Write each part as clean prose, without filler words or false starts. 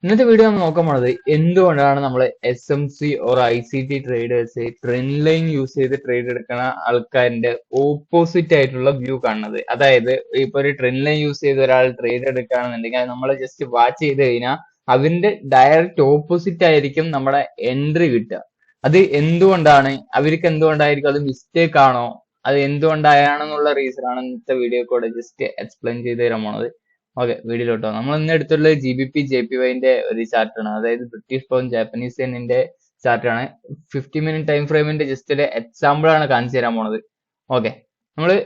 ഇന്നത്തെ വീഡിയോ നമ്മൾ നോക്കാൻ പോണത് എന്തുകൊണ്ടാണ് നമ്മൾ SMC or ICT traders trend line use ചെയ്ത് ട്രേഡ് എടുക്കുന്ന ആൾക്കാരുടെ ഓപ്പോസിറ്റ് ആയിട്ടുള്ള വ്യൂ കാണുന്നത്. അതായത് ഇപ്പൊ ഒരു ട്രെൻഡ് ലൈൻ യൂസ് ചെയ്ത് ഒരാൾ ട്രേഡ് എടുക്കുകയാണെന്നുണ്ടെങ്കിൽ നമ്മൾ ജസ്റ്റ് വാച്ച് ചെയ്ത് കഴിഞ്ഞാൽ അവന്റെ ഡയറക്റ്റ് ഓപ്പോസിറ്റ് ആയിരിക്കും നമ്മുടെ എൻട്രി കിട്ടുക. അത് എന്തുകൊണ്ടാണ്, അവർക്ക് എന്തുകൊണ്ടായിരിക്കും, അത് മിസ്റ്റേക്ക് ആണോ, അത് എന്തുകൊണ്ടാണെന്നുള്ള റീസൺ ആണ് ഇന്നത്തെ വീഡിയോ കൂടെ ജസ്റ്റ് എക്സ്പ്ലെയിൻ ചെയ്ത് തരാൻ പോണത്. ഓക്കെ, വീഡിയോയിലോട്ടോ. നമ്മൾ ഇന്ന് എടുത്തുള്ളത് GBP JPYന്റെ ഒരു ചാർട്ട് ആണ്. അതായത് ബ്രിട്ടീഷ് പൗണ്ട് ജാപ്പനീസ് യെന്നിന്റെ ചാർട്ട് ആണ്. 50 മിനിറ്റ് ടൈം ഫ്രെയിമിന്റെ ജസ്റ്റ് ഒരു എക്സാമ്പിൾ ആണ് കാണിച്ചു തരാൻ പോണത്. ഓക്കെ, നമ്മള്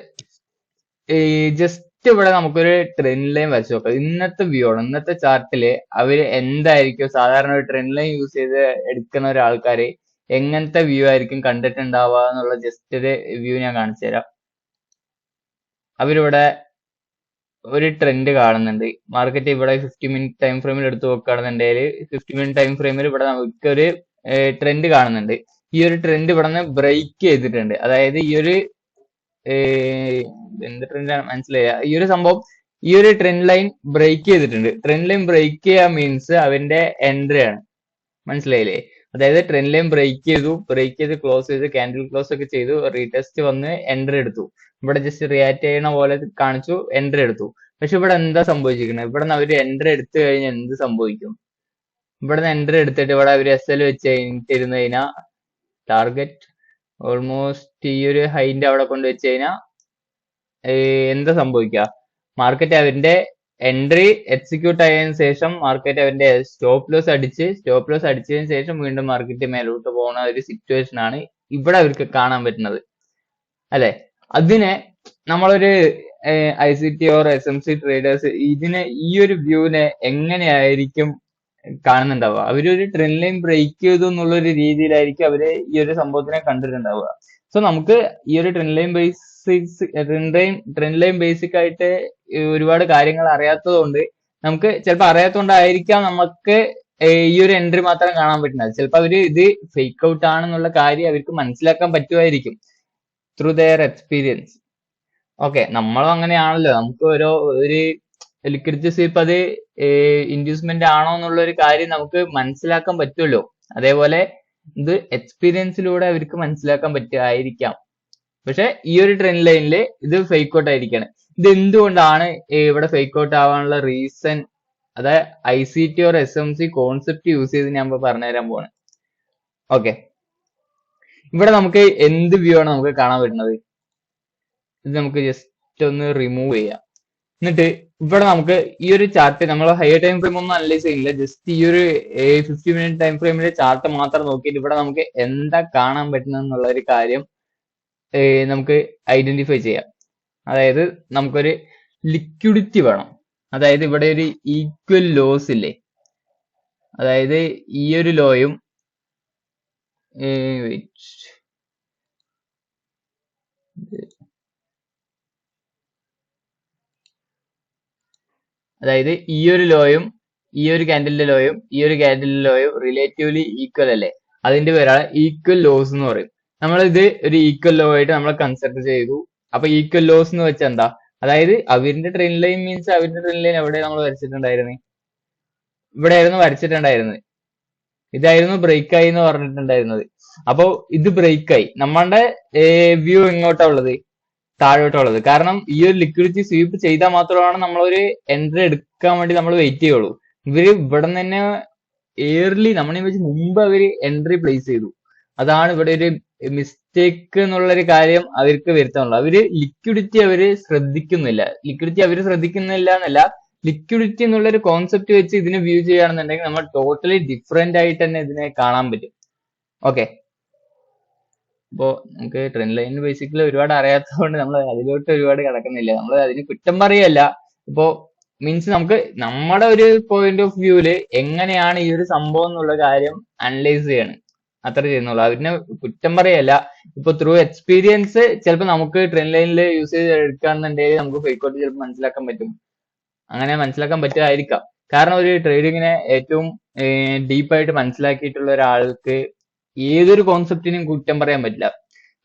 ഈ ജസ്റ്റ് ഇവിടെ നമുക്കൊരു ട്രെൻഡ് ലൈൻ വരച്ചു നോക്കാം. ഇന്നത്തെ വ്യൂ ആണ്. ഇന്നത്തെ ചാർട്ടില് അവര് എന്തായിരിക്കും സാധാരണ ഒരു ട്രെൻഡ് ലൈൻ യൂസ് ചെയ്ത് എടുക്കുന്ന ഒരാൾക്കാര് എങ്ങനത്തെ വ്യൂ ആയിരിക്കും കണ്ടിട്ടുണ്ടാവുക എന്നുള്ള ജസ്റ്റ് ഒരു വ്യൂ ഞാൻ കാണിച്ചു തരാം. അവരിവിടെ ഒരു ട്രെൻഡ് കാണുന്നുണ്ട്. മാർക്കറ്റ് ഇവിടെ 50 മിനിറ്റ് ടൈം ഫ്രെയിമിൽ എടുത്ത് നോക്കുകയാണെന്നുണ്ടെങ്കിൽ 50 മിനിറ്റ് ടൈം ഫ്രെയിമിൽ ഇവിടെ നമുക്ക് ഒരു ട്രെൻഡ് കാണുന്നുണ്ട്. ഈ ഒരു ട്രെൻഡ് ഇവിടെ നിന്ന് ബ്രേക്ക് ചെയ്തിട്ടുണ്ട്. അതായത് ഈ ഒരു എന്ത് ട്രെൻഡാണ് മനസ്സിലായ, ഈ ഒരു സംഭവം, ഈ ഒരു ട്രെൻഡ് ലൈൻ ബ്രേക്ക് ചെയ്തിട്ടുണ്ട്. ട്രെൻഡ് ലൈൻ ബ്രേക്ക് ചെയ്യുക മീൻസ് അവന്റെ എൻട്രി ആണ്. മനസ്സിലായില്ലേ? അതായത് ട്രെൻഡ് ലൈൻ ബ്രേക്ക് ചെയ്ത് ക്ലോസ് ചെയ്ത് ക്യാൻഡിൽ ക്ലോസ് ഒക്കെ ചെയ്തു, റീടെസ്റ്റ് വന്ന് എൻട്രി എടുത്തു. ഇവിടെ ജസ്റ്റ് റിയാക്ട് ചെയ്യണ പോലെ കാണിച്ചു, എൻട്രി എടുത്തു. പക്ഷെ ഇവിടെ എന്താ സംഭവിച്ചിരിക്കുന്നത്? ഇവിടെ നിന്ന് അവർ എൻട്രി എടുത്തു കഴിഞ്ഞാൽ എന്ത് സംഭവിക്കും? ഇവിടെ നിന്ന് എൻട്രി എടുത്തിട്ട് ഇവിടെ അവർ SL വെച്ച് കഴിഞ്ഞിട്ടിരുന്നു കഴിഞ്ഞാൽ ടാർഗറ്റ് ഓൾമോസ്റ്റ് ഈ ഒരു ഹൈന്റെ അവിടെ കൊണ്ട് വെച്ച് കഴിഞ്ഞാൽ എന്താ സംഭവിക്കുക? മാർക്കറ്റ് അവന്റെ എൻട്രി എക്സിക്യൂട്ട് ആയതിനു ശേഷം മാർക്കറ്റ് അവന്റെ സ്റ്റോപ്പ് ലോസ് അടിച്ചതിന് ശേഷം വീണ്ടും മാർക്കറ്റ് മേലോട്ട് പോകുന്ന ഒരു സിറ്റുവേഷൻ ആണ് ഇവിടെ അവർക്ക് കാണാൻ പറ്റുന്നത്, അല്ലെ? അതിനെ നമ്മളൊരു ICT ഓർ SMC ട്രേഡേഴ്സ് ഈ ഒരു വ്യൂവിനെ എങ്ങനെയായിരിക്കും കാണുന്നുണ്ടാവുക? അവരൊരു ട്രെൻഡ് ലൈൻ ബ്രേക്ക് ചെയ്തു എന്നുള്ള ഒരു രീതിയിലായിരിക്കും അവര് ഈ ഒരു സംഭവത്തിനെ കണ്ടിട്ടുണ്ടാവുക. സോ നമുക്ക് ഈ ഒരു ട്രെൻഡ് ലൈൻ ബേസിക് ആയിട്ട് ഒരുപാട് കാര്യങ്ങൾ അറിയാത്തത് കൊണ്ട്, നമുക്ക് ചിലപ്പോൾ അറിയാത്തതുകൊണ്ടായിരിക്കാം നമുക്ക് ഈ ഒരു എൻട്രി മാത്രം കാണാൻ പറ്റുന്നത്. ചിലപ്പോൾ അവര് ഇത് ഫേക്ക് ഔട്ട് ആണെന്നുള്ള കാര്യം അവർക്ക് മനസ്സിലാക്കാൻ പറ്റുമായിരിക്കും ത്രൂ ദെയർ എക്സ്പീരിയൻസ്. ഓക്കെ, നമ്മളും അങ്ങനെയാണല്ലോ. നമുക്ക് ഒരു ലിക്വിഡിറ്റി സ്വീപ്പ് അത് ഇൻഡ്യൂസ്മെന്റ് ആണോ എന്നുള്ള ഒരു കാര്യം നമുക്ക് മനസ്സിലാക്കാൻ പറ്റുമല്ലോ. അതേപോലെ ഇത് എക്സ്പീരിയൻസിലൂടെ അവർക്ക് മനസ്സിലാക്കാൻ പറ്റുമായിരിക്കാം. പക്ഷെ ഈ ഒരു ട്രെൻഡ് ലൈനിൽ ഇത് ഫേക്ക് ഔട്ട് ആയിരിക്കാണ്. ഇത് എന്തുകൊണ്ടാണ് ഇവിടെ ഫേക്ക് ഔട്ട് ആവാനുള്ള റീസൺ? അതായത് ICT or SMC concept use ചെയ്ത് ഞാൻ പറഞ്ഞുതരാൻ പോവാണ്. ഓക്കെ, ഇവിടെ നമുക്ക് എന്ത് വ്യൂ ആണ് നമുക്ക് കാണാൻ പറ്റുന്നത്? ഇത് നമുക്ക് ജസ്റ്റ് ഒന്ന് റിമൂവ് ചെയ്യാം. എന്നിട്ട് ഇവിടെ നമുക്ക് ഈ ഒരു ചാർട്ട്, നമ്മൾ ഹയർ ടൈം ഫ്രെയിം ഒന്നും അനലൈസ് ചെയ്യുന്നില്ല, ജസ്റ്റ് ഈ ഒരു 50 മിനിറ്റ് ടൈം ഫ്രെയിമിലെ ചാർട്ട് മാത്രം നോക്കിയിട്ട് ഇവിടെ നമുക്ക് എന്താ കാണാൻ പറ്റുന്നത് എന്നുള്ള ഒരു കാര്യം നമുക്ക് ഐഡന്റിഫൈ ചെയ്യാം. അതായത് നമുക്കൊരു ലിക്വിഡിറ്റി വേണം. അതായത് ഇവിടെ ഒരു ഈക്വൽ ലോസ് ഇല്ലേ? അതായത് ഈ ഒരു ലോയും അതായത് ഈ ഒരു ലോയും ഈ ഒരു ക്യാൻഡലിന്റെ ലോയും ഈ ഒരു ക്യാൻഡലിന്റെ ലോയും റിലേറ്റീവ്ലി ഈക്വൽ അല്ലേ? അതിന്റെ പേരാണ് ഈക്വൽ ലോസ് എന്ന് പറയും. നമ്മളിത് ഒരു ഈക്വൽ ലോ ആയിട്ട് നമ്മൾ കൺസിഡർ ചെയ്തു. അപ്പൊ ഈക്വൽ ലോസ് എന്ന് വെച്ചാൽ എന്താ? അതായത് അവരുടെ ട്രെൻഡ് ലൈൻ മീൻസ് അവരുടെ ട്രെൻഡ് ലൈൻ എവിടെ നമ്മൾ വരച്ചിട്ടുണ്ടായിരുന്നത്? ഇവിടെ ആയിരുന്നു വരച്ചിട്ടുണ്ടായിരുന്നത്. ഇതായിരുന്നു ബ്രേക്ക് ആയി എന്ന് പറഞ്ഞിട്ടുണ്ടായിരുന്നത്. അപ്പൊ ഇത് ബ്രേക്ക് ആയി. നമ്മളുടെ വ്യൂ എങ്ങോട്ടാ ഉള്ളത്? താഴോട്ടുള്ളത്. കാരണം ഈ ഒരു ലിക്വിഡിറ്റി സ്വീപ്പ് ചെയ്താൽ മാത്രമാണ് നമ്മളൊരു എൻട്രി എടുക്കാൻ വേണ്ടി നമ്മൾ വെയിറ്റ് ചെയ്യുള്ളൂ. ഇവര് ഇവിടെ നിന്ന് തന്നെ ഏർലി നമ്മളെ വെച്ച് മുമ്പ് അവര് എൻട്രി പ്ലേസ് ചെയ്തു. അതാണ് ഇവിടെ ഒരു മിസ്റ്റേക്ക് എന്നുള്ളൊരു കാര്യം അവർക്ക് വരുത്താനുള്ളത്. അവര് ലിക്വിഡിറ്റി ശ്രദ്ധിക്കുന്നില്ല എന്നല്ല, ലിക്വിഡിറ്റി എന്നുള്ള ഒരു കോൺസെപ്റ്റ് വെച്ച് ഇതിനെ വ്യൂ ചെയ്യുകയാണെന്നുണ്ടെങ്കിൽ നമ്മൾ ടോട്ടലി ഡിഫറെന്റ് ആയിട്ട് തന്നെ ഇതിനെ കാണാൻ പറ്റും. ഓക്കെ, ഇപ്പോ നമുക്ക് ട്രെൻഡ് ലൈനിന് ബേസിക്കലി ഒരുപാട് അറിയാത്തതുകൊണ്ട് നമ്മൾ അതിലോട്ട് ഒരുപാട് കിടക്കുന്നില്ല. നമ്മൾ അതിന് കുറ്റം പറയല്ല. ഇപ്പോ മീൻസ് നമുക്ക് നമ്മുടെ ഒരു പോയിന്റ് ഓഫ് വ്യൂവില് എങ്ങനെയാണ് ഈ ഒരു സംഭവം എന്നുള്ള കാര്യം അനലൈസ് ചെയ്യാണ്, അത്ര ചെയ്യുന്നുള്ളൂ. അതിനെ കുറ്റം പറയല്ല. ഇപ്പൊ ത്രൂ എക്സ്പീരിയൻസ് ചിലപ്പോൾ നമുക്ക് ട്രെൻഡ് ലൈനിൽ യൂസ് ചെയ്ത് എടുക്കാന്നുണ്ടെങ്കിൽ നമുക്ക് ഫേക്ക് ഔട്ട് ചിലപ്പോൾ മനസ്സിലാക്കാൻ പറ്റും. അങ്ങനെ മനസ്സിലാക്കാൻ പറ്റുമായിരിക്കാം. കാരണം ഒരു ട്രേഡിങ്ങിനെ ഏറ്റവും ഡീപ്പായിട്ട് മനസ്സിലാക്കിയിട്ടുള്ള ഒരാൾക്ക് ഏതൊരു കോൺസെപ്റ്റിനും കുറ്റം പറയാൻ പറ്റില്ല.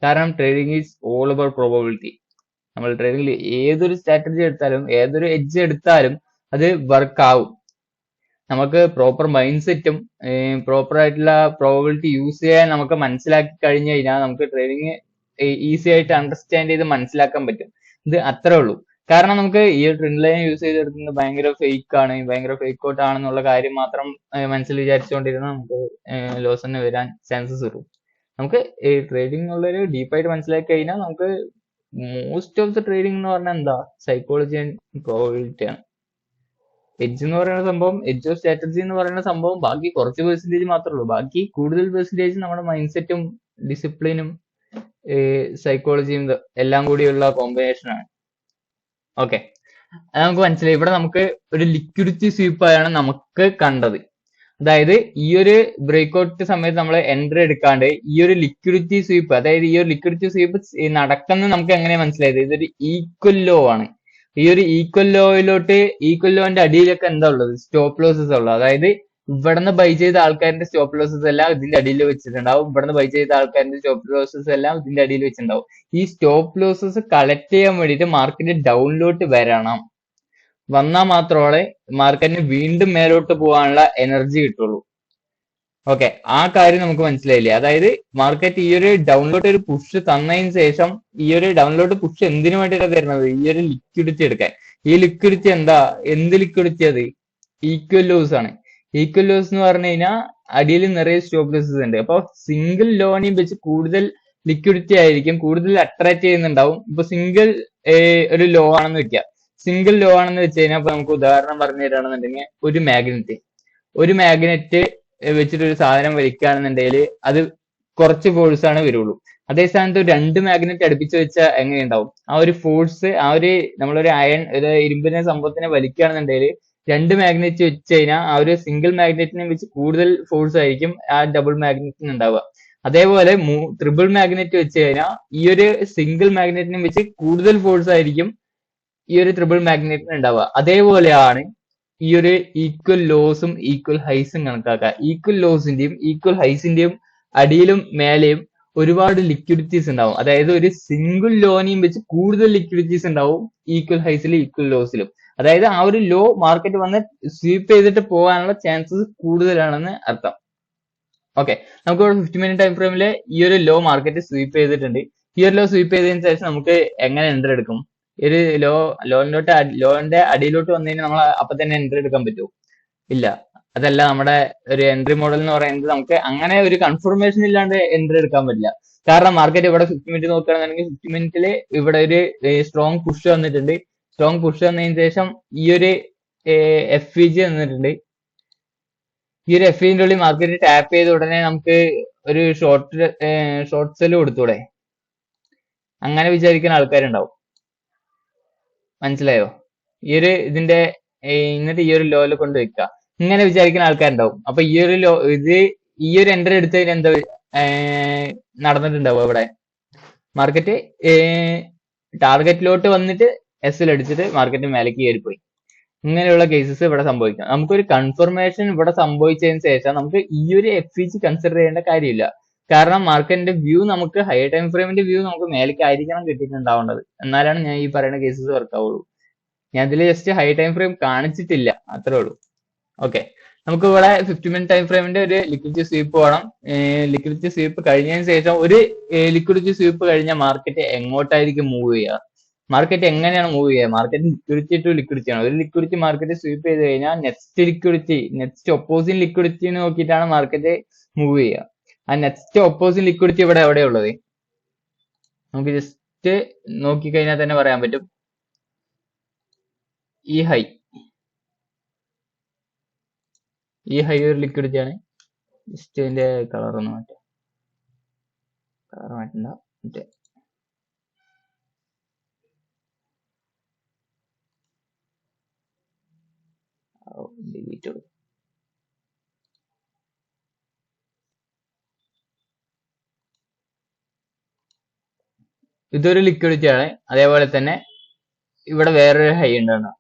കാരണം trading is all about probability. നമ്മൾ ട്രേഡിംഗിൽ ഏതൊരു സ്ട്രാറ്റജി എടുത്താലും ഏതൊരു എഡ്ജ് എടുത്താലും അത് വർക്ക് ആവും. നമുക്ക് പ്രോപ്പർ മൈൻഡ് സെറ്റും പ്രോപ്പർ ആയിട്ടുള്ള പ്രോബിലിറ്റി യൂസ് ചെയ്യാൻ നമുക്ക് മനസ്സിലാക്കി കഴിഞ്ഞു കഴിഞ്ഞാൽ നമുക്ക് ട്രേഡിങ് ഈസി ആയിട്ട് അണ്ടർസ്റ്റാൻഡ് ചെയ്ത് മനസ്സിലാക്കാൻ പറ്റും. ഇത് അത്രേ ഉള്ളൂ. കാരണം നമുക്ക് ഈ ട്രെൻഡ് ലൈൻ യൂസ് ചെയ്തെടുക്കുന്നത് ഭയങ്കര ഫേക്ക് ആണ്, ഭയങ്കര ഫേക്ക് ഔട്ട് ആണെന്നുള്ള കാര്യം മാത്രം മനസ്സിൽ വിചാരിച്ചുകൊണ്ടിരുന്ന നമുക്ക് ലോസ് തന്നെ വരാൻ ചാൻസസ് വരും. നമുക്ക് ഈ ട്രേഡിംഗ് ഉള്ളൊരു ഡീപ്പായിട്ട് മനസ്സിലാക്കി കഴിഞ്ഞാൽ നമുക്ക് മോസ്റ്റ് ഓഫ് ദ ട്രേഡിംഗ് എന്ന് പറഞ്ഞാൽ എന്താ, സൈക്കോളജി ആൻഡ് പ്രോബിലിറ്റി ആണ്. എഡ്ജ് എന്ന് പറയുന്ന സംഭവം, എഡ്ജ് ഓഫ് സ്ട്രാറ്റജി എന്ന് പറയുന്ന സംഭവം ബാക്കി കുറച്ച് പെർസെന്റേജ് മാത്രമേ ഉള്ളൂ. ബാക്കി കൂടുതൽ പെർസെന്റേജ് നമ്മുടെ മൈൻഡ് സെറ്റും ഡിസിപ്ലിനും സൈക്കോളജിയും എല്ലാം കൂടിയുള്ള കോമ്പിനേഷൻ ആണ്. ഓക്കെ, അത് നമുക്ക് മനസ്സിലായി. ഇവിടെ നമുക്ക് ഒരു ലിക്വിഡിറ്റി സ്വീപ്പായാണ് നമുക്ക് കണ്ടത്. അതായത് ഈ ഒരു ബ്രേക്ക്ഔട്ട് സമയത്ത് നമ്മൾ എൻട്രി എടുക്കാണ്ട് ഈ ഒരു ലിക്വിഡിറ്റി സ്വീപ്പ്, അതായത് ഈ ഒരു ലിക്വിഡിറ്റി സ്വീപ്പ് നടക്കുന്നത് നമുക്ക് എങ്ങനെ മനസ്സിലായത്, ഇതൊരു ഈക്വൽ ലോ ആണ്. ഈ ഒരു ഈക്വൽ ലോന്റെ അടിയിലൊക്കെ എന്താ ഉള്ളത്, സ്റ്റോപ്പ് ലോസസ് ഉള്ളത്. അതായത് ഇവിടുന്ന് ബൈ ചെയ്ത ആൾക്കാരുടെ സ്റ്റോപ്പ് ലോസസ് എല്ലാം ഇതിന്റെ അടിയിൽ വെച്ചിട്ടുണ്ടാവും, ഇവിടുന്ന് ബൈ ചെയ്ത ആൾക്കാരുടെ സ്റ്റോപ്പ് ലോസസ് എല്ലാം ഇതിന്റെ അടിയിൽ വെച്ചിട്ടുണ്ടാവും. ഈ സ്റ്റോപ്പ് ലോസസ് കളക്ട് ചെയ്യാൻ വേണ്ടിയിട്ട് മാർക്കറ്റ് ഡൗണിലോട്ട് വരണം. വന്നാൽ മാത്രമേ മാർക്കറ്റിന് വീണ്ടും മേലോട്ട് പോകാനുള്ള എനർജി കിട്ടുള്ളൂ. ഓക്കെ, ആ കാര്യം നമുക്ക് മനസ്സിലായില്ലേ. അതായത് മാർക്കറ്റ് ഈ ഒരു ഡൗണിലോട്ട് ഒരു പുഷ് തന്നതിന് ശേഷം ഈ ഒരു ഡൗണിലോട്ട് പുഷ് എന്തിനു വേണ്ടിയിട്ടാണ് തരുന്നത്, ഈ ഒരു ലിക്വിഡിറ്റി എടുക്കാൻ. ഈ ലിക്വിഡിറ്റി എന്താ, എന്ത് ലിക്വിഡിറ്റി അത്, ഈക്വൽ ലോസ് ആണ്. ഈക്വൽ ലോസ് എന്ന് പറഞ്ഞു കഴിഞ്ഞാൽ അടിയിൽ നിറയെ സ്റ്റോപ്പ് ലോസസ് ഉണ്ട്. അപ്പൊ സിംഗിൾ ലോനെയും വെച്ച് കൂടുതൽ ലിക്വിഡിറ്റി ആയിരിക്കും, കൂടുതൽ അട്രാക്ട് ചെയ്യുന്നുണ്ടാവും. ഇപ്പൊ സിംഗിൾ ഒരു ലോ ആണെന്ന് വെക്കുക. സിംഗിൾ ലോ ആണെന്ന് വെച്ച് കഴിഞ്ഞാൽ നമുക്ക് ഉദാഹരണം പറഞ്ഞു തരാണെന്നുണ്ടെങ്കിൽ ഒരു മാഗ്നറ്റ് വെച്ചിട്ട് ഒരു സാധനം വലിക്കുകയാണെന്നുണ്ടെങ്കിൽ അത് കുറച്ച് ഫോഴ്സ് ആണ് വരുള്ളൂ. അതേ സ്ഥാനത്ത് രണ്ട് മാഗ്നറ്റ് അടുപ്പിച്ച് വെച്ചാൽ എങ്ങനെയുണ്ടാവും, ആ ഒരു ഫോഴ്സ്, ആ ഒരു നമ്മളൊരു ഒരു ഇരുമ്പിനെ സംഭവത്തിനെ വലിക്കുകയാണെന്നുണ്ടെങ്കിൽ രണ്ട് മാഗ്നറ്റ് വെച്ച് കഴിഞ്ഞാൽ ആ ഒരു സിംഗിൾ മാഗ്നറ്റിനെ വെച്ച് കൂടുതൽ ഫോഴ്സ് ആയിരിക്കും ആ ഡബിൾ മാഗ്നറ്റിന് ഉണ്ടാവുക. അതേപോലെ ട്രിപ്പിൾ മാഗ്നറ്റ് വെച്ച് കഴിഞ്ഞാൽ ഈ ഒരു സിംഗിൾ മാഗ്നറ്റിനെ വെച്ച് കൂടുതൽ ഫോഴ്സ് ആയിരിക്കും ഈ ഒരു ട്രിപ്പിൾ മാഗ്നറ്റിന് ഉണ്ടാവുക. അതേപോലെയാണ് ഈ ഒരു ഈക്വൽ ലോസും ഈക്വൽ ഹൈസും കണക്കാക്കുക. ഈക്വൽ ലോസിന്റെയും ഈക്വൽ ഹൈസിന്റെയും അടിയിലും മേലെയും ഒരുപാട് ലിക്വിഡിറ്റീസ് ഉണ്ടാവും. അതായത് ഒരു സിംഗിൾ ലോനെയും വെച്ച് കൂടുതൽ ലിക്വിഡിറ്റീസ് ഉണ്ടാവും ഈക്വൽ ഹൈസിലും ഈക്വൽ ലോസിലും. അതായത് ആ ഒരു ലോ മാർക്കറ്റ് വന്ന് സ്വീപ്പ് ചെയ്തിട്ട് പോകാനുള്ള ചാൻസസ് കൂടുതലാണെന്ന് അർത്ഥം. ഓക്കെ, നമുക്ക് 50 മിനിറ്റ് ടൈം ഫ്രെയിമില് ഈ ഒരു ലോ മാർക്കറ്റ് സ്വീപ്പ് ചെയ്തിട്ടുണ്ട്. ഈ ഒരു ലോ സ്വീപ്പ് ചെയ്തതിന് ശേഷം നമുക്ക് എങ്ങനെ എൻട്രി എടുക്കും, ഒരു ലോന്റെ അടിയിലോട്ട് വന്നു കഴിഞ്ഞാൽ നമ്മൾ അപ്പൊ തന്നെ എൻട്രി എടുക്കാൻ പറ്റുമോ? ഇല്ല. അതല്ല നമ്മുടെ ഒരു എൻട്രി മോഡൽ എന്ന് പറയുന്നത്. നമുക്ക് അങ്ങനെ ഒരു കൺഫർമേഷൻ ഇല്ലാണ്ട് എൻട്രി എടുക്കാൻ പറ്റില്ല. കാരണം മാർക്കറ്റ് ഇവിടെ 50 മിനിറ്റ് നോക്കുകയാണെന്നുണ്ടെങ്കിൽ 50 മിനിറ്റിൽ ഇവിടെ ഒരു സ്ട്രോങ് പുഷ് വന്നിട്ടുണ്ട്. സ്ട്രോങ് പുഷ് വന്നതിന് ശേഷം ഈ ഒരു FVG വന്നിട്ടുണ്ട്. ഈ ഒരു FVGന്റെ ഉള്ളിൽ മാർക്കറ്റ് ടാപ്പ് ചെയ്ത ഉടനെ നമുക്ക് ഒരു ഷോർട്ട് സെല് കൊടുത്തൂടെ? അങ്ങനെ വിചാരിക്കുന്ന ആൾക്കാരുണ്ടാവും. മനസ്സിലായോ? ഈ ഒരു ഇതിന്റെ എന്നിട്ട് ഈ ഒരു ലോയിൽ കൊണ്ട് വെക്കുക, ഇങ്ങനെ വിചാരിക്കുന്ന ആൾക്കാരുണ്ടാവും. അപ്പൊ ഈ ഒരു എൻട്രി എടുത്തതിന് എന്താ നടന്നിട്ടുണ്ടാവും? ഇവിടെ മാർക്കറ്റ് ടാർഗറ്റിലോട്ട് വന്നിട്ട് SL അടിച്ചിട്ട് മാർക്കറ്റ് മേലേക്ക് കയറിപ്പോയി. ഇങ്ങനെയുള്ള കേസസ് ഇവിടെ സംഭവിക്കാം. നമുക്കൊരു കൺഫർമേഷൻ ഇവിടെ സംഭവിച്ചതിന് ശേഷം നമുക്ക് ഈ ഒരു FVG കൺസിഡർ ചെയ്യേണ്ട കാര്യമില്ല. കാരണം മാർക്കറ്റിന്റെ വ്യൂ, നമുക്ക് ഹൈ ടൈം ഫ്രെയിമിന്റെ വ്യൂ നമുക്ക് മേലേക്ക് ആയിരിക്കണം കിട്ടിയിട്ടുണ്ടാവേണ്ടത്. എന്നാലാണ് ഞാൻ ഈ പറയുന്ന കേസസ് വർക്ക് ആവുള്ളൂ. ഞാൻ ഇതിൽ ജസ്റ്റ് ഹൈ ടൈം ഫ്രെയിം കാണിച്ചിട്ടില്ല, അത്രേ ഉള്ളൂ. ഓക്കെ, നമുക്ക് ഇവിടെ 50 മിനിറ്റ് ടൈം ഫ്രെയിമിന്റെ ഒരു ലിക്വിഡിറ്റി സ്വീപ്പ് വേണം. ലിക്വിഡിറ്റി സ്വീപ്പ് കഴിഞ്ഞതിന് ശേഷം ഒരു ലിക്വിഡിറ്റി സ്വീപ്പ് കഴിഞ്ഞാൽ മാർക്കറ്റ് എങ്ങോട്ടായിരിക്കും മൂവ് ചെയ്യുക? മാർക്കറ്റ് എങ്ങനെയാണ് മൂവ് ചെയ്യുക? മാർക്കറ്റ് ലിക്വിഡിറ്റി ടു ലിക്വിഡിറ്റി ആണ്. ഒരു ലിക്വിഡിറ്റി മാർക്കറ്റ് സ്വീപ്പ് ചെയ്ത് കഴിഞ്ഞാൽ നെക്സ്റ്റ് ഒപ്പോസിറ്റ് ലിക്വിഡിറ്റി നോക്കിയിട്ടാണ് മാർക്കറ്റ് മൂവ് ചെയ്യുക. ആ നെക്സ്റ്റ് ഒപ്പോസിറ്റ് ലിക്വിഡിറ്റി ഇവിടെ എവിടെയാ ഉള്ളത്? നമുക്ക് ജസ്റ്റ് നോക്കിക്കഴിഞ്ഞാൽ തന്നെ പറയാൻ പറ്റും. ഈ ഹൈ ഒരു ലിക്വിഡിറ്റി ആണ്. ജസ്റ്റ് അതിന്റെ കളർ ഒന്ന് മാറ്റാം. കളർ മാറ്റണ്ട, മറ്റേ ഡിലീറ്റ് കൊടുക്കും. ഇതൊരു ലിക്വിഡിറ്റി ആണ്. അതേപോലെ തന്നെ ഇവിടെ വേറൊരു ഹൈ ഉണ്ടാണ്.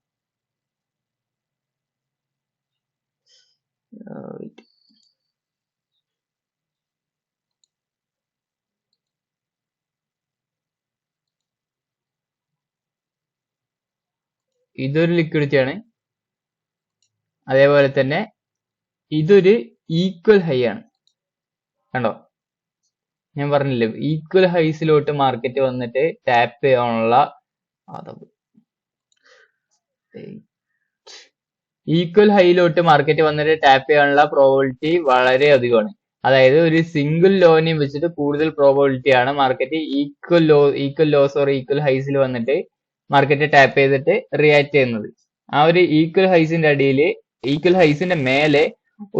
ഇതൊരു ലിക്വിഡിറ്റി ആണ്. അതേപോലെ തന്നെ ഇതൊരു ഈക്വൽ ഹൈ ആണ്. കണ്ടോ, ഞാൻ പറഞ്ഞില്ലേ ഈക്വൽ ഹൈസിലോട്ട് മാർക്കറ്റ് വന്നിട്ട് ടാപ്പ് ചെയ്യാനുള്ള ഈക്വൽ ഹൈയിലോട്ട് മാർക്കറ്റ് വന്നിട്ട് ടാപ്പ് ചെയ്യാനുള്ള പ്രോബിലിറ്റി വളരെ അധികമാണ്. അതായത് ഒരു സിംഗിൾ ലോനെയും വെച്ചിട്ട് കൂടുതൽ പ്രോബിലിറ്റി ആണ് market equal loss or equal ഹൈസിൽ വന്നിട്ട് മാർക്കറ്റ് ടാപ്പ് ചെയ്തിട്ട് റിയാക്ട് ചെയ്യുന്നത്. ആ ഒരു ഈക്വൽ ഹൈസിന്റെ മേലെ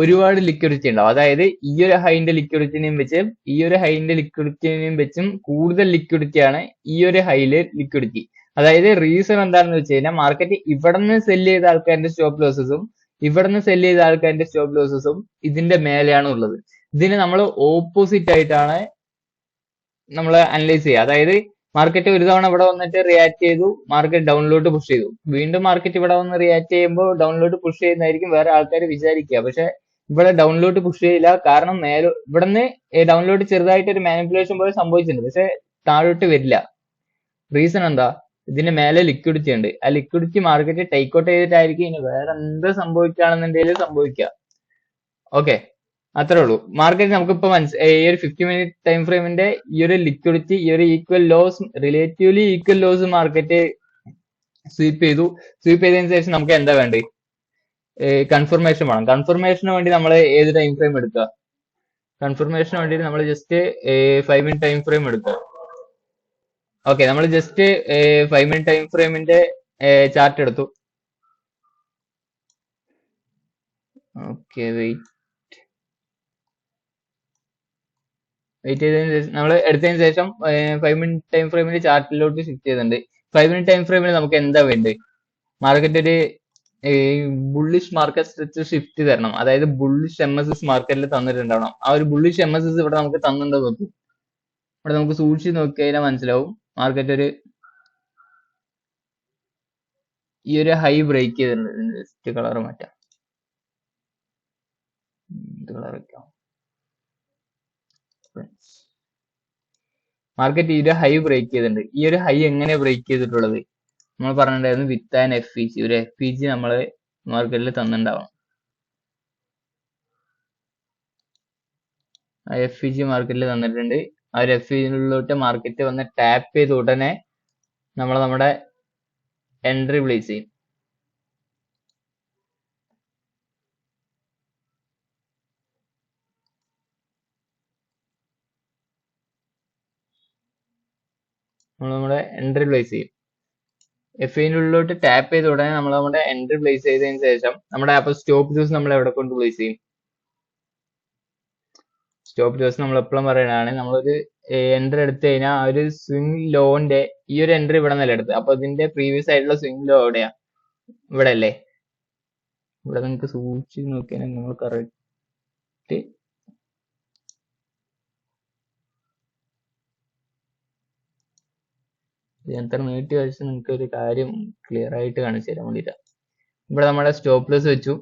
ഒരുപാട് ലിക്വിഡിറ്റി ഉണ്ടാവും. അതായത് ഈ ഒരു ഹൈന്റെ ലിക്വിഡിറ്റിനെയും വെച്ചും ഈ ഒരു ഹൈന്റെ ലിക്വിഡിറ്റിനെയും വെച്ചും കൂടുതൽ ലിക്വിഡിറ്റിയാണ് ഈ ഒരു ഹൈയിലെ ലിക്വിഡിറ്റി. അതായത് റീസൺ എന്താണെന്ന് വെച്ച് കഴിഞ്ഞാൽ മാർക്കറ്റ് ഇവിടെ നിന്ന് സെല് ചെയ്ത ആൾക്കാരുടെ സ്റ്റോപ്പ് ലോസസും ഇവിടെ നിന്ന് സെല് ചെയ്ത ആൾക്കാരുടെ സ്റ്റോപ്പ് ലോസസും ഇതിന്റെ മേലെയാണ് ഉള്ളത്. ഇതിന് നമ്മൾ ഓപ്പോസിറ്റ് ആയിട്ടാണ് നമ്മൾ അനലൈസ് ചെയ്യുക. അതായത് മാർക്കറ്റ് ഒരു തവണ ഇവിടെ വന്നിട്ട് റിയാക്ട് ചെയ്തു, മാർക്കറ്റ് ഡൗണിലോട്ട് പുഷ് ചെയ്തു, വീണ്ടും മാർക്കറ്റ് ഇവിടെ വന്ന് റിയാക്ട് ചെയ്യുമ്പോൾ ഡൗണിലോട്ട് പുഷ് ചെയ്യുന്നതായിരിക്കും വേറെ ആൾക്കാർ വിചാരിക്കുക. പക്ഷെ ഇവിടെ ഡൗണിലോട്ട് പുഷ് ചെയ്യില്ല. കാരണം ഇവിടെ നിന്ന് ഡൗണിലോട്ട് ചെറുതായിട്ട് ഒരു മാനിപ്പുലേഷൻ പോലെ സംഭവിച്ചിട്ടുണ്ട്, പക്ഷെ താഴോട്ട് വരില്ല. റീസൺ എന്താ? ഇതിന്റെ മേലെ ലിക്വിഡിറ്റി ഉണ്ട്. ആ ലിക്വിഡിറ്റി മാർക്കറ്റ് ടേക്ക് ഔട്ട് ചെയ്തിട്ടായിരിക്കും ഇനി വേറെ എന്ത് സംഭവിക്കുകയാണെന്നുണ്ടെങ്കിൽ സംഭവിക്കുക. ഓക്കെ, അത്രേ ഉള്ളൂ. മാർക്കറ്റ് നമുക്കിപ്പോ ഈ ഒരു 50 മിനിറ്റ് ടൈം ഫ്രെയിമിന്റെ ഈ ഒരു ലിക്വിഡിറ്റി, ഈ ഒരു relatively equal lows market sweep ചെയ്തതിനു ശേഷം നമുക്ക് എന്താ വേണ്ടത്? കൺഫർമേഷൻ വേണം. കൺഫർമേഷന് വേണ്ടി നമ്മൾ ഏത് ടൈം ഫ്രെയിം എടുക്കുക? കൺഫർമേഷന് വേണ്ടി നമ്മൾ ജസ്റ്റ് 5 മിനിറ്റ് ടൈം ഫ്രെയിം എടുക്കുക. ഓക്കെ, നമ്മൾ ജസ്റ്റ് 5 മിനിറ്റ് ടൈം ഫ്രെയിമിന്റെ ചാർട്ട് എടുത്തു. ഓക്കെ, വെയിറ്റ് ചെയ്തതിന് ശേഷം നമ്മൾ എടുത്തതിന് ശേഷം 5 മിനിറ്റ് ടൈം ഫ്രെയിമിന്റെ ചാർട്ടിലോട്ട് ഷിഫ്റ്റ് ചെയ്തിട്ടുണ്ട്. 5 മിനിറ്റ് ടൈം ഫ്രെയിമിൽ നമുക്ക് എന്താ വേണ്ടത്? മാർക്കറ്റ് ഒരു ബുള്ളിഷ് മാർക്കറ്റ് സ്ട്രെച്ച് ഷിഫ്റ്റ് തരണം. അതായത് ബുള്ളിഷ് MSS മാർക്കറ്റിൽ തന്നിട്ടുണ്ടാവണം. ആ ഒരു ബുള്ളിഷ് MSS ഇവിടെ നമുക്ക് തന്നിട്ടുണ്ടോ നോക്കും. ഇവിടെ നമുക്ക് സൂക്ഷിച്ച് നോക്കി കഴിഞ്ഞാൽ മനസ്സിലാവും മാർക്കറ്റ് ഈ ഒരു ഹൈ ബ്രേക്ക് ചെയ്തിട്ടുണ്ട്. ജസ്റ്റ് കളർ മാറ്റാം, കളർ വെക്കാം. മാർക്കറ്റ് ഈ ഒരു ഹൈ ബ്രേക്ക് ചെയ്തിട്ടുണ്ട്. ഈ ഒരു ഹൈ എങ്ങനെ ബ്രേക്ക് ചെയ്തിട്ടുള്ളത്? നമ്മൾ പറഞ്ഞിട്ടുണ്ടായിരുന്നു വിത്ത് ആൻഡ് FEG. ഒരു FEG നമ്മൾ മാർക്കറ്റിൽ തന്നിട്ടുണ്ടാവണം. ആ FEG മാർക്കറ്റിൽ തന്നിട്ടുണ്ട്. ആ ഒരു FEGയിലോട്ട് മാർക്കറ്റ് വന്ന് ടാപ്പ് ചെയ്ത ഉടനെ നമ്മൾ നമ്മുടെ എൻട്രി പ്ലേസ് ചെയ്യും. നമ്മുടെ എൻട്രി പ്ലേസ് ചെയ്യും. FEGന്റെ ഉള്ളിലോട്ട് ടാപ്പ് ചെയ്ത ഉടനെ നമ്മൾ നമ്മുടെ എൻട്രി പ്ലേസ് ചെയ്തതിന് ശേഷം നമ്മുടെ അപ്പൊ സ്റ്റോപ്പ് ലോസ് നമ്മൾ എവിടെ കൊണ്ട് പ്ലേസ് ചെയ്യും? സ്റ്റോപ്പ് ലോസ് നമ്മൾ എപ്പോഴും പറയണതാണ്, നമ്മളൊരു എൻട്രി എടുത്തു കഴിഞ്ഞാൽ ആ ഒരു സ്വിംഗ് ലോന്റെ ഈ ഒരു എൻട്രി ഇവിടെ നില എടുത്ത്, അപ്പൊ ഇതിന്റെ പ്രീവിയസ് ആയിട്ടുള്ള സ്വിംഗ് ലോ എവിടെയാ? ഇവിടെ അല്ലേ? ഇവിടെ നിങ്ങൾക്ക് സൂക്ഷിച്ച് നോക്കിയാൽ നിങ്ങൾ കറക്റ്റ് എത്ര നീട്ടി കഴിച്ച് നിങ്ങൾക്ക് ഒരു കാര്യം ക്ലിയർ ആയിട്ട് കാണിച്ചു തരാൻ വേണ്ടിട്ടാ. ഇവിടെ നമ്മുടെ സ്റ്റോപ്പ് ലോസ് വെച്ചു.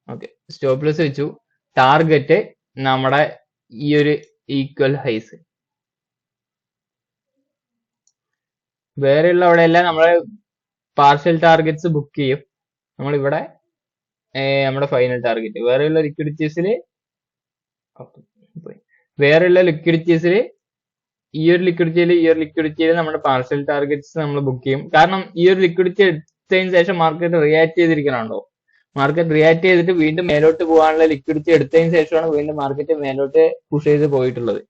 ഓക്കെ, സ്റ്റോപ്പ് ലോസ് വെച്ചു. ടാർഗറ്റ് നമ്മുടെ ഈ ഒരു ഈക്വൽ ഹൈസ്. വേറെയുള്ള അവിടെ എല്ലാം നമ്മള് പാർഷ്യൽ ടാർഗറ്റ്സ് ബുക്ക് ചെയ്യും. നമ്മളിവിടെ നമ്മുടെ ഫൈനൽ ടാർഗറ്റ്. വേറെയുള്ള ലിക്വിഡിറ്റീസിൽ ഈ ഒരു ലിക്വിഡിറ്റിയിൽ നമ്മുടെ പാർഷ്യൽ ടാർഗറ്റ്സ് നമ്മൾ ബുക്ക് ചെയ്യും. കാരണം ഈ ഒരു ലിക്വിഡിറ്റി എടുത്തതിന് ശേഷം മാർക്കറ്റ് റിയാക്ട് ചെയ്തിരിക്കണുണ്ടോ? മാർക്കറ്റ് റിയാക്ട് ചെയ്തിട്ട് വീണ്ടും മേലോട്ട് പോകാനുള്ള ലിക്വിഡിറ്റി എടുത്തതിന് ശേഷമാണ് വീണ്ടും മാർക്കറ്റ് മേലോട്ട് പുഷ് ചെയ്ത് പോയിട്ടുള്ളത്.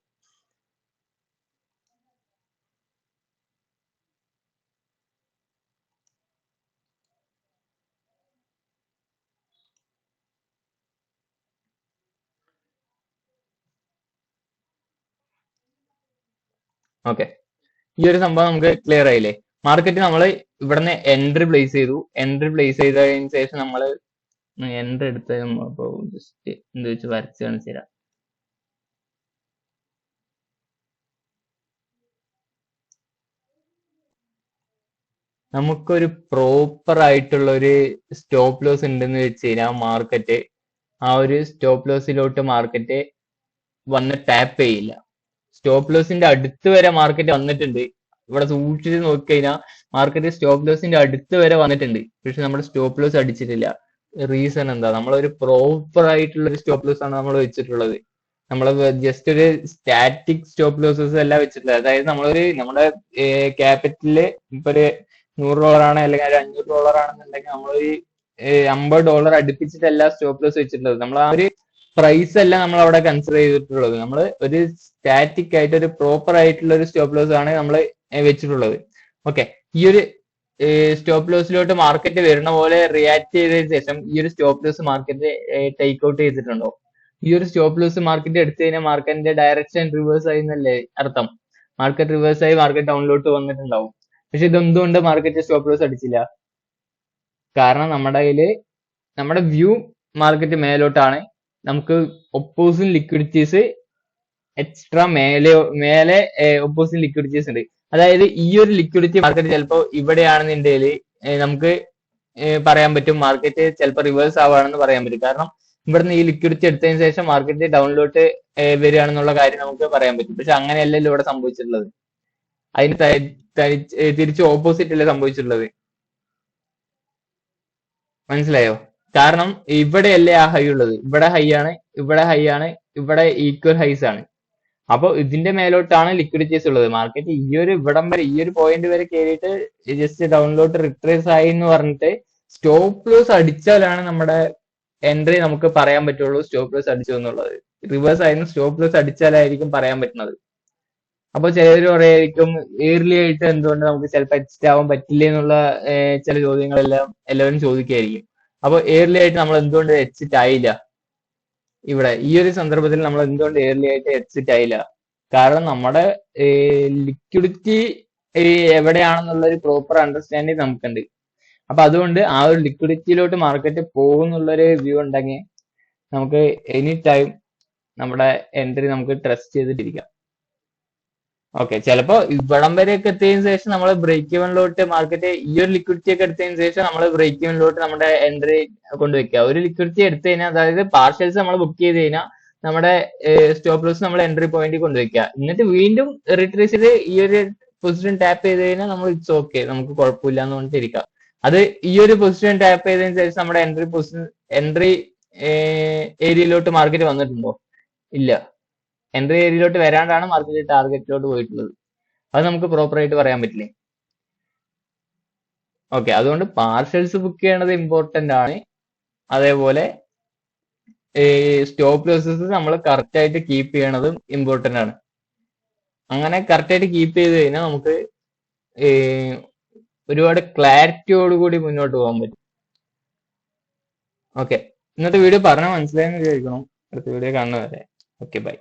ഓക്കെ, ഈ ഒരു സംഭവം നമുക്ക് ക്ലിയർ ആയില്ലേ? മാർക്കറ്റ് നമ്മൾ ഇവിടുന്ന് എൻട്രി പ്ലേസ് ചെയ്തു. എൻട്രി പ്ലേസ് ചെയ്തതിന് ശേഷം നമ്മൾ എൻട്രി എടുത്ത് അപ്പോ ജസ്റ്റ് എന്ത് വെച്ച് വരച്ച് കാണിച്ചു തരാം. നമുക്കൊരു പ്രോപ്പർ ആയിട്ടുള്ള ഒരു സ്റ്റോപ്പ് ലോസ് ഉണ്ടെന്ന് വെച്ച് കഴിഞ്ഞാൽ മാർക്കറ്റ് ആ ഒരു സ്റ്റോപ്പ് ലോസിലോട്ട് മാർക്കറ്റ് വന്ന് ടാപ്പ് ചെയ്യില്ല. സ്റ്റോപ്പ് ലോസിന്റെ അടുത്ത് വരെ മാർക്കറ്റ് വന്നിട്ടുണ്ട്, ഇവിടെ സൂക്ഷിച്ച് നോക്കിക്കഴിഞ്ഞാൽ മാർക്കറ്റ് സ്റ്റോപ്പ് ലോസിന്റെ അടുത്ത് വരെ വന്നിട്ടുണ്ട്. പക്ഷെ നമ്മുടെ സ്റ്റോപ്പ് ലോസ് അടിച്ചിട്ടില്ല. റീസൺ എന്താ? നമ്മളൊരു പ്രോപ്പർ ആയിട്ടുള്ള ഒരു സ്റ്റോപ്പ് ലോസ് ആണ് നമ്മൾ വെച്ചിട്ടുള്ളത്. നമ്മൾ ജസ്റ്റ് ഒരു സ്റ്റാറ്റിക് സ്റ്റോപ്പ് ലോസസ് അല്ല വെച്ചിട്ടുള്ളത്. അതായത് നമ്മുടെ ക്യാപിറ്റല് ഇപ്പൊ ഒരു $100 ആണ് അല്ലെങ്കിൽ ഒരു $500 ആണെന്നുണ്ടെങ്കിൽ നമ്മളൊരു $50 അടുപ്പിച്ചിട്ടല്ല സ്റ്റോപ്പ് ലോസ് വെച്ചിട്ടുള്ളത്. നമ്മൾ ആ ഒരു പ്രൈസ് അല്ല നമ്മൾ അവിടെ കൺസിഡർ ചെയ്തിട്ടുള്ളത്. നമ്മൾ ഒരു സ്റ്റാറ്റിക് ആയിട്ട് ഒരു പ്രോപ്പർ ആയിട്ടുള്ള ഒരു സ്റ്റോപ്പ് ലോസ് ആണ് നമ്മൾ വെച്ചിട്ടുള്ളത്. ഓക്കെ, ഈ ഒരു സ്റ്റോപ്പ് ലോസിലോട്ട് മാർക്കറ്റ് വരുന്ന പോലെ റിയാക്ട് ചെയ്തതിനു ശേഷം ഈ ഒരു stop loss market take out ചെയ്തിട്ടുണ്ടോ? ഈ ഒരു സ്റ്റോപ്പ് ലോസ് മാർക്കറ്റ് എടുത്തു കഴിഞ്ഞാൽ മാർക്കറ്റിന്റെ ഡയറക്ഷൻ റിവേഴ്സ് ആയി എന്നല്ലേ അർത്ഥം? മാർക്കറ്റ് റിവേഴ്സ് ആയി മാർക്കറ്റ് ഡൗണിലോട്ട് വന്നിട്ടുണ്ടാവും. പക്ഷെ ഇതെന്തുകൊണ്ട് മാർക്കറ്റ് സ്റ്റോപ്പ് ലോസ് അടിച്ചില്ല? കാരണം നമ്മുടെ വ്യൂ മാർക്കറ്റ് മേലോട്ടാണ്. നമുക്ക് ഒപ്പോസിറ്റ് ലിക്വിഡിറ്റീസ് എക്സ്ട്രാ മേലെ ഒപ്പോസിറ്റ് ലിക്വിഡിറ്റീസ് ഉണ്ട്. അതായത് ഈ ഒരു ലിക്വിഡിറ്റി മാർക്കറ്റ് ചിലപ്പോൾ ഇവിടെയാണെന്നുണ്ടെങ്കിൽ നമുക്ക് പറയാൻ പറ്റും മാർക്കറ്റ് ചിലപ്പോൾ റിവേഴ്സ് ആവുകയാണെന്ന് പറയാൻ പറ്റും. കാരണം ഇവിടുന്ന് ഈ ലിക്വിഡിറ്റി എടുത്തതിന് ശേഷം മാർക്കറ്റ് ഡൗണിലോട്ട് വരികയാണെന്നുള്ള കാര്യം നമുക്ക് പറയാൻ പറ്റും. പക്ഷെ അങ്ങനെയല്ലല്ലോ ഇവിടെ സംഭവിച്ചിട്ടുള്ളത്. അതിന് തിരിച്ച് ഓപ്പോസിറ്റ് അല്ലേ സംഭവിച്ചിട്ടുള്ളത്. മനസ്സിലായോ? കാരണം ഇവിടെയല്ലേ ആ ഹൈ ഉള്ളത്. ഇവിടെ ഹൈ ആണ്, ഇവിടെ ഹൈ ആണ്, ഇവിടെ ഈക്വൽ ഹൈസ് ആണ്. അപ്പൊ ഇതിന്റെ മേലോട്ടാണ് ലിക്വിഡിറ്റീസ് ഉള്ളത്. മാർക്കറ്റ് ഈ ഒരു ഇവിടം വരെ ഈ ഒരു പോയിന്റ് വരെ കയറിയിട്ട് ജസ്റ്റ് ഡൗണിലോട്ട് റിട്രേസ് ആയി എന്ന് പറഞ്ഞിട്ട് സ്റ്റോപ്പ് ലോസ് അടിച്ചാലാണ് നമ്മുടെ എൻട്രി നമുക്ക് പറയാൻ പറ്റുള്ളൂ സ്റ്റോപ്പ് ലോസ് അടിച്ചു എന്നുള്ളത്. റിവേഴ്സ് ആയിരുന്നു സ്റ്റോപ്പ് ലോസ് അടിച്ചാലായിരിക്കും പറയാൻ പറ്റുന്നത്. അപ്പൊ ചിലർ പറയായിരിക്കും ഏർലി ആയിട്ട് എന്തുകൊണ്ട് നമുക്ക് ചിലപ്പോൾ എക്സിറ്റ് ആവാൻ പറ്റില്ല എന്നുള്ള ചില ചോദ്യങ്ങളെല്ലാം എല്ലാവരും ചോദിക്കുകയായിരിക്കും. അപ്പൊ ഏർലി ആയിട്ട് നമ്മൾ എന്തുകൊണ്ട് എക്സിറ്റ് ആയില്ല? ഇവിടെ ഈ ഒരു സന്ദർഭത്തിൽ നമ്മൾ എന്തുകൊണ്ട് ഏർലി ആയിട്ട് എക്സിറ്റ് ആയില്ല? കാരണം നമ്മുടെ ലിക്വിഡിറ്റി എവിടെയാണെന്നുള്ള ഒരു പ്രോപ്പർ അണ്ടർസ്റ്റാൻഡിങ് നമുക്കുണ്ട്. അപ്പൊ അതുകൊണ്ട് ആ ഒരു ലിക്വിഡിറ്റിയിലോട്ട് മാർക്കറ്റ് പോകുന്നുള്ളൊരു വ്യൂ ഉണ്ടെങ്കിൽ നമുക്ക് എനി ടൈം നമ്മുടെ എൻട്രി നമുക്ക് ട്രസ്റ്റ് ചെയ്തിട്ടിരിക്കാം. ഓക്കെ, ചിലപ്പോ ഇവിടം വരെയൊക്കെ എത്തിയതിനു ശേഷം നമ്മൾ ബ്രേക്ക് ഇവനിലോട്ട് മാർക്കറ്റ് ഈ ഒരു ലിക്വിഡിറ്റി ഒക്കെ എടുത്തതിന് ശേഷം നമ്മൾ ബ്രേക്ക് ഇവനിലോട്ട് നമ്മുടെ എൻട്രി കൊണ്ടുവയ്ക്കുക. ഒരു ലിക്വിഡിറ്റി എടുത്തു കഴിഞ്ഞാൽ അതായത് പാർഷ്യൽസ് നമ്മൾ ബുക്ക് ചെയ്ത് കഴിഞ്ഞാൽ നമ്മുടെ സ്റ്റോപ്പ് ലോസ് നമ്മൾ എൻട്രി പോയിന്റ് കൊണ്ടുവയ്ക്കുക. എന്നിട്ട് വീണ്ടും റിട്രേസ് ചെയ്ത് ഈ ഒരു പൊസിഷൻ ടാപ്പ് ചെയ്ത് കഴിഞ്ഞാൽ നമ്മൾ ഇറ്റ്സ് ഓക്കെ, നമുക്ക് കുഴപ്പമില്ല എന്ന് പറഞ്ഞിട്ടിരിക്കാം. അത് ഈ ഒരു പൊസിഷൻ ടാപ്പ് ചെയ്തതിനു ശേഷം നമ്മുടെ എൻട്രി ഏരിയയിലോട്ട് മാർക്കറ്റ് വന്നിട്ടുണ്ടോ? ഇല്ല. എൻട്രി ഏരിയയിലോട്ട് വരാണ്ടാണ് മാർക്കറ്റ് ടാർഗറ്റിലോട്ട് പോയിട്ടുള്ളത്. അത് നമുക്ക് പ്രോപ്പർ ആയിട്ട് പറയാൻ പറ്റില്ലേ? ഓക്കെ, അതുകൊണ്ട് പാർഷ്യൽസ് ബുക്ക് ചെയ്യണത് ഇമ്പോർട്ടന്റ് ആണ്. അതേപോലെ സ്റ്റോപ്പ് ലോസസ് നമ്മൾ കറക്റ്റ് ആയിട്ട് കീപ്പ് ചെയ്യണതും ഇമ്പോർട്ടന്റ് ആണ്. അങ്ങനെ കറക്റ്റ് ആയിട്ട് കീപ്പ് ചെയ്ത് കഴിഞ്ഞാൽ നമുക്ക് ഒരുപാട് ക്ലാരിറ്റിയോടുകൂടി മുന്നോട്ട് പോകാൻ പറ്റും. ഓക്കെ, ഇന്നത്തെ വീഡിയോ പറഞ്ഞാൽ മനസ്സിലായെന്ന് വിചാരിക്കണം. അടുത്ത വീഡിയോ കാണുന്നവരെ ഓക്കെ, ബൈ.